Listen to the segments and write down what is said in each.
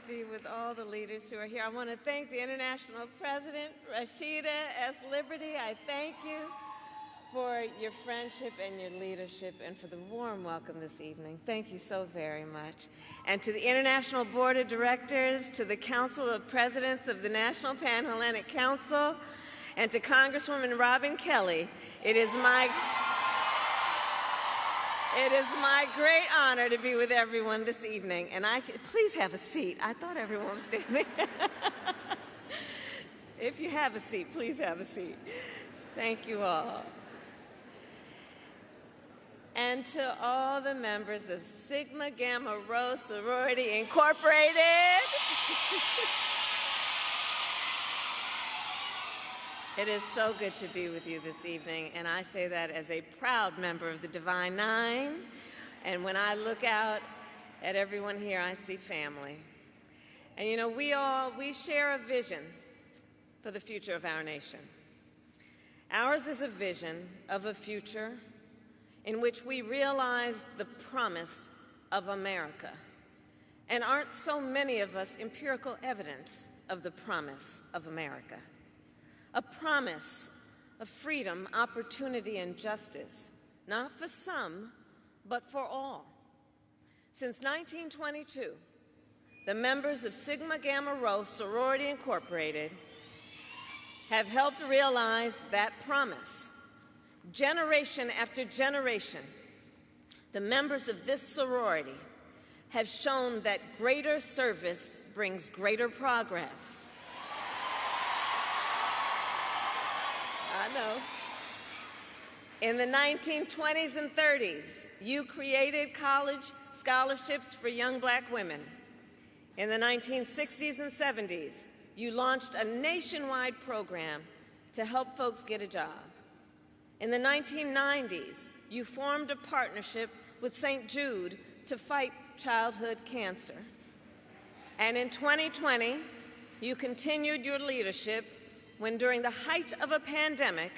be with all the leaders who are here. I want to thank the International President, Rashida S. Liberty. I thank you for your friendship and your leadership and for the warm welcome this evening. Thank you so very much. And to the International Board of Directors, to the Council of Presidents of the National Pan-Hellenic Council, and to Congresswoman Robin Kelly, it is my great honor to be with everyone this evening. And please have a seat. I thought everyone was standing. If you have a seat, please have a seat. Thank you all. And to all the members of Sigma Gamma Rho Sorority, Incorporated. It is so good to be with you this evening, and I say that as a proud member of the Divine Nine. And when I look out at everyone here, I see family. And you know, we share a vision for the future of our nation. Ours is a vision of a future in which we realize the promise of America. And aren't so many of us empirical evidence of the promise of America? A promise of freedom, opportunity, and justice, not for some, but for all. Since 1922, the members of Sigma Gamma Rho Sorority Incorporated have helped realize that promise. Generation after generation, the members of this sorority have shown that greater service brings greater progress. I know. In the 1920s and 30s, you created college scholarships for young black women. In the 1960s and 70s, you launched a nationwide program to help folks get a job. In the 1990s, you formed a partnership with St. Jude to fight childhood cancer. And in 2020, you continued your leadership when, during the height of a pandemic,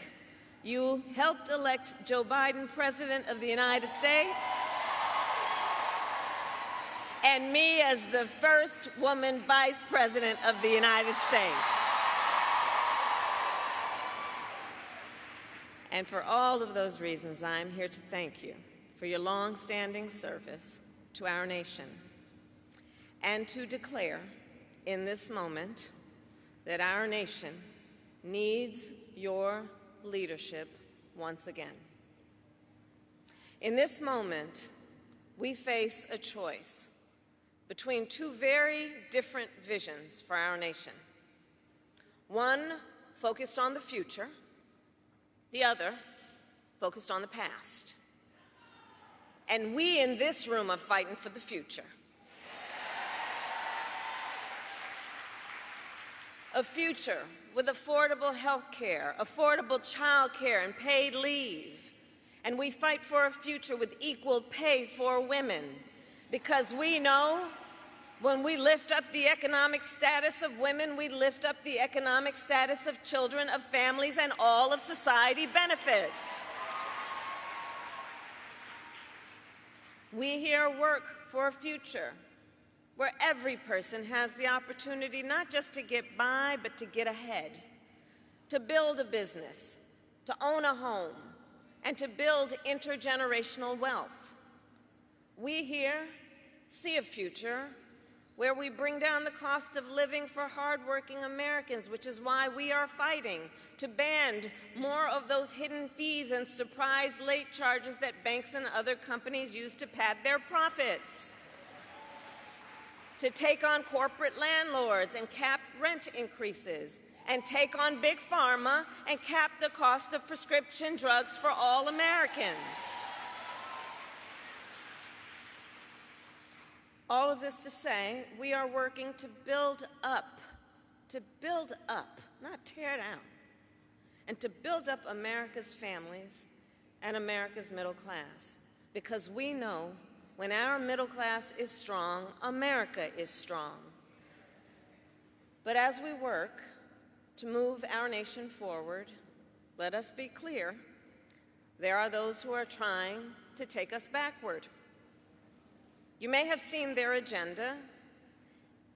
you helped elect Joe Biden President of the United States and me as the first woman Vice President of the United States. And for all of those reasons, I'm here to thank you for your long-standing service to our nation and to declare in this moment that our nation needs your leadership once again. In this moment, we face a choice between two very different visions for our nation. One focused on the future, the other focused on the past. And we in this room are fighting for the future. A future with affordable health care, affordable child care, and paid leave. And we fight for a future with equal pay for women, because we know when we lift up the economic status of women, we lift up the economic status of children, of families, and all of society benefits. We here work for a future where every person has the opportunity not just to get by, but to get ahead, to build a business, to own a home, and to build intergenerational wealth. We here see a future where we bring down the cost of living for hardworking Americans, which is why we are fighting to ban more of those hidden fees and surprise late charges that banks and other companies use to pad their profits, to take on corporate landlords and cap rent increases, and take on big pharma and cap the cost of prescription drugs for all Americans. All of this to say, we are working to build up, not tear down, and to build up America's families and America's middle class. Because we know when our middle class is strong, America is strong. But as we work to move our nation forward, let us be clear, there are those who are trying to take us backward. You may have seen their agenda.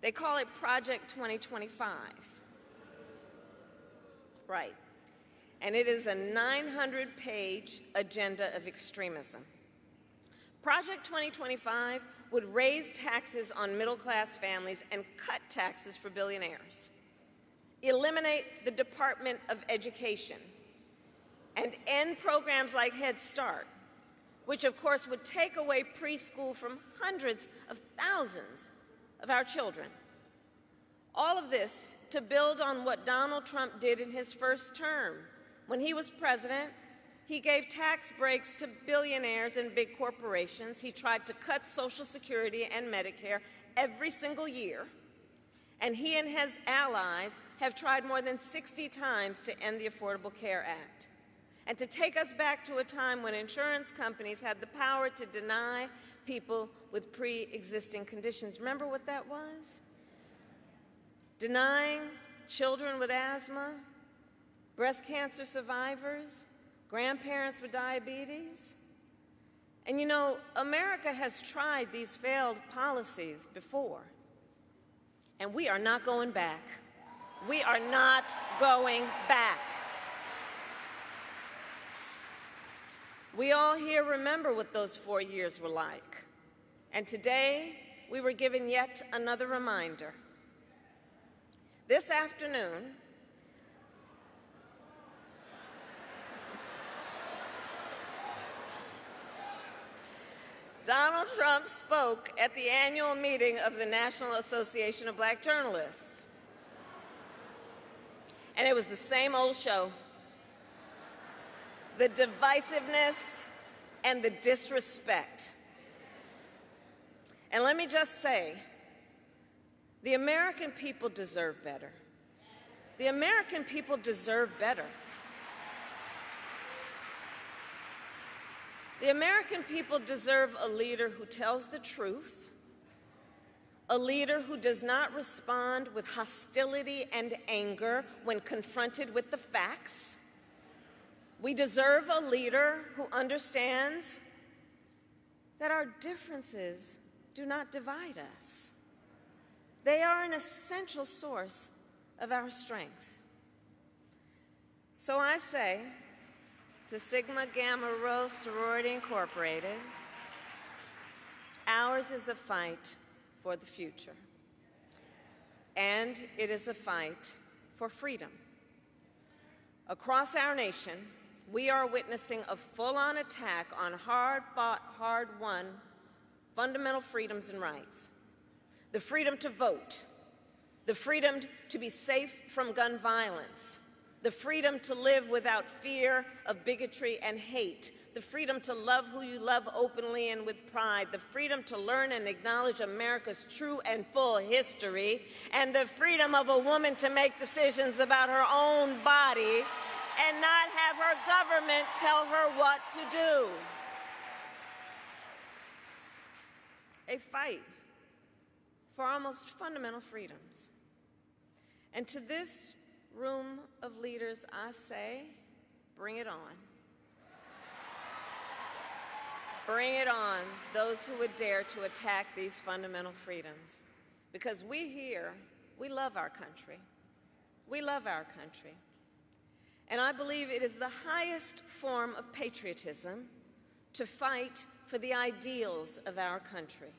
They call it Project 2025. Right. And it is a 900-page agenda of extremism. Project 2025 would raise taxes on middle-class families and cut taxes for billionaires, eliminate the Department of Education, and end programs like Head Start, which of course would take away preschool from hundreds of thousands of our children. All of this to build on what Donald Trump did in his first term. When he was president, he gave tax breaks to billionaires and big corporations. He tried to cut Social Security and Medicare every single year. And he and his allies have tried more than 60 times to end the Affordable Care Act and to take us back to a time when insurance companies had the power to deny people with pre-existing conditions. Remember what that was? Denying children with asthma, breast cancer survivors, grandparents with diabetes. And you know, America has tried these failed policies before, and we are not going back. We are not going back. We all here remember what those 4 years were like. And today, we were given yet another reminder. This afternoon, Donald Trump spoke at the annual meeting of the National Association of Black Journalists. And it was the same old show. The divisiveness and the disrespect. And let me just say, the American people deserve better. The American people deserve better. The American people deserve a leader who tells the truth, a leader who does not respond with hostility and anger when confronted with the facts. We deserve a leader who understands that our differences do not divide us. They are an essential source of our strength. So I say to Sigma Gamma Rho Sorority Incorporated, ours is a fight for the future. And it is a fight for freedom. Across our nation, we are witnessing a full-on attack on hard-fought, hard-won fundamental freedoms and rights. The freedom to vote, the freedom to be safe from gun violence, the freedom to live without fear of bigotry and hate, the freedom to love who you love openly and with pride, the freedom to learn and acknowledge America's true and full history, and the freedom of a woman to make decisions about her own body and not have her government tell her what to do. A fight for our most fundamental freedoms. And to this room of leaders, I say, bring it on. Bring it on, those who would dare to attack these fundamental freedoms. Because we here, we love our country. We love our country. And I believe it is the highest form of patriotism to fight for the ideals of our country.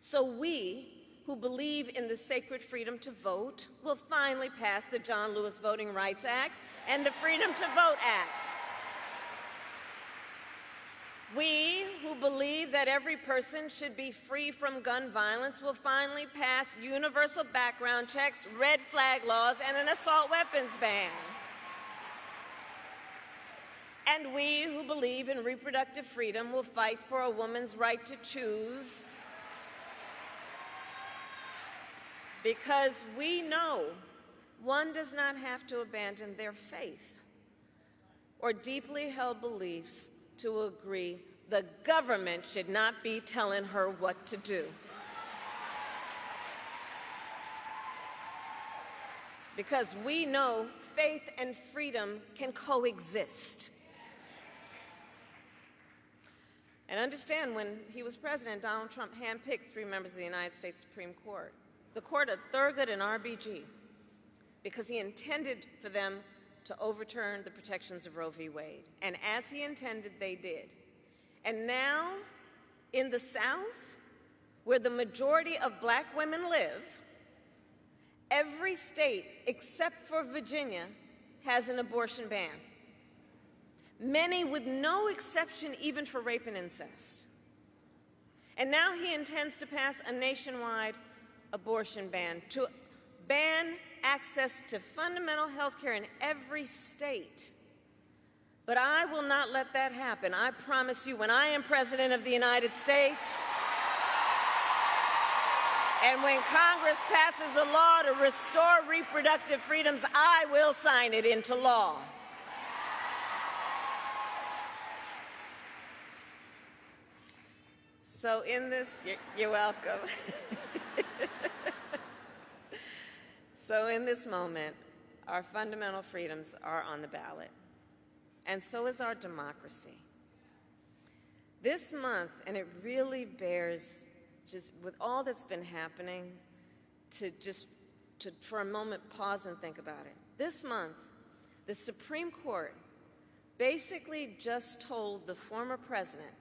So we, who believe in the sacred freedom to vote, will finally pass the John Lewis Voting Rights Act and the Freedom to Vote Act. We, who believe that every person should be free from gun violence, will finally pass universal background checks, red flag laws, and an assault weapons ban. And we, who believe in reproductive freedom, will fight for a woman's right to choose, because we know one does not have to abandon their faith or deeply held beliefs to agree the government should not be telling her what to do. Because we know faith and freedom can coexist. And understand, when he was president, Donald Trump handpicked 3 members of the United States Supreme Court. the court of Thurgood and RBG, because he intended for them to overturn the protections of Roe v. Wade. And as he intended, they did. And now, in the South, where the majority of black women live, every state except for Virginia has an abortion ban. Many with no exception even for rape and incest. And now he intends to pass a nationwide abortion ban, to ban access to fundamental health care in every state. But I will not let that happen. I promise you, when I am President of the United States, and when Congress passes a law to restore reproductive freedoms, I will sign it into law. So in this, you're welcome. So in this moment, our fundamental freedoms are on the ballot, and so is our democracy. This month, and it really bears, just with all that's been happening, to for a moment pause and think about it. This month, the Supreme Court basically just told the former president,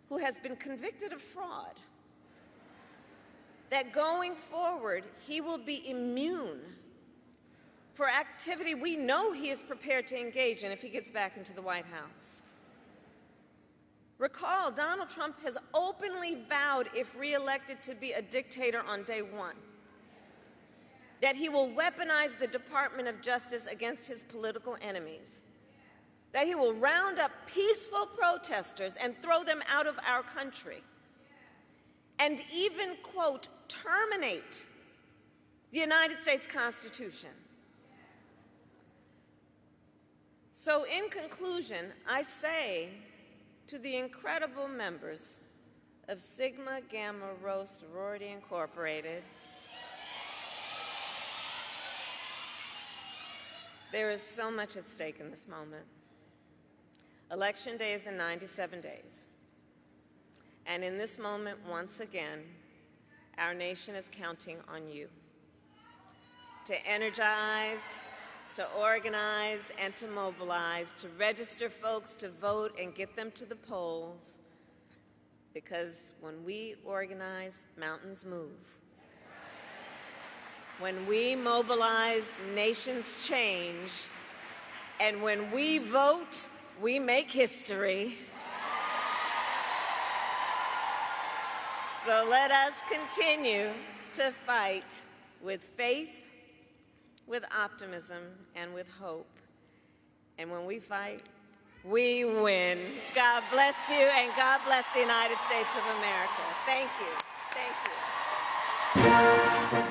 who has been convicted of fraud, that going forward, he will be immune for activity we know he is prepared to engage in if he gets back into the White House. Recall, Donald Trump has openly vowed, if reelected, to be a dictator on day one, that he will weaponize the Department of Justice against his political enemies, that he will round up peaceful protesters and throw them out of our country, and even, quote, terminate the United States Constitution. So in conclusion, I say to the incredible members of Sigma Gamma Rho Sorority Incorporated, there is so much at stake in this moment. Election day is in 97 days. And in this moment, once again, our nation is counting on you to energize, to organize, and to mobilize, to register folks to vote and get them to the polls, because when we organize, mountains move. When we mobilize, nations change. And when we vote, we make history. So let us continue to fight with faith, with optimism, and with hope. And when we fight, we win. God bless you, and God bless the United States of America. Thank you. Thank you.